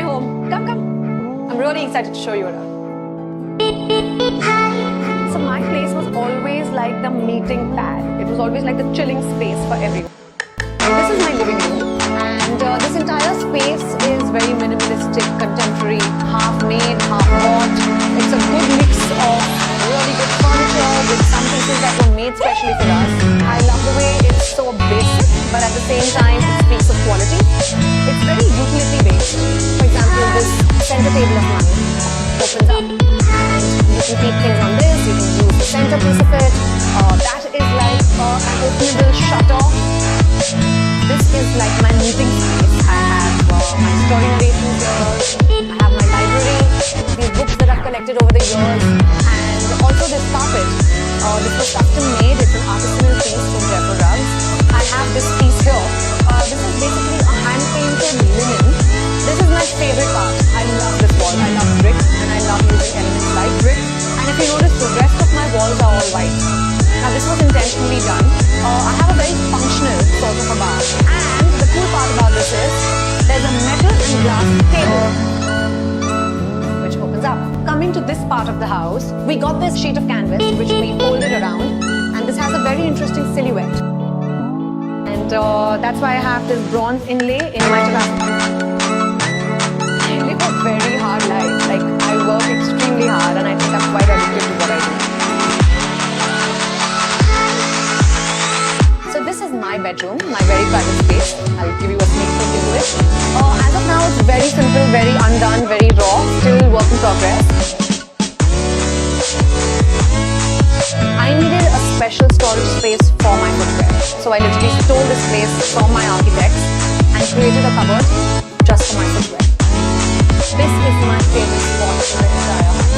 home. Come, come. I'm really excited to show you around. So my place was always like the meeting pad. It was always like the chilling space for everyone. And this is my living room. And this entire space is very minimalistic, contemporary, half made, half bought. It's a good mix of really good furniture with some pieces that were made specially for us. I love the way it's so basic, but at the same time it speaks of quality. It's very utility based. For example, this center table of mine opens up. You can keep things on this, you can use the center piece of it. That is like an openable shutter. This is like my meeting space. I have my story narrations here, I have my library, these books that I've collected over the years, and also this carpet. This was custom made, it's an artisanal piece from Jaipur rugs. I have this piece here. This is basically a hand-painted linen. This is my favorite part. I love this wall. I love brick and I love using elements like brick. And if you notice, the rest of my walls are all white. Now this was intentionally done. I have a very functional sort of a bar. And the cool part about this is, there's a metal and glass table which opens up. Coming to this part of the house, we got this sheet of canvas which we folded around, and this has a very interesting silhouette. And that's why I have this bronze inlay in my terrace. I live a very hard life. Like, I work extremely hard and I think I'm quite addicted to what I do. So this is my bedroom, my very private space. I'll give you a sneak peek into it. As of now, it's very simple, very undone, very raw, still work in progress. I needed a special storage space for my footwear. So I literally stole this place from my architects and created a cupboard just for my footwear. This is my favorite spot in the entire house.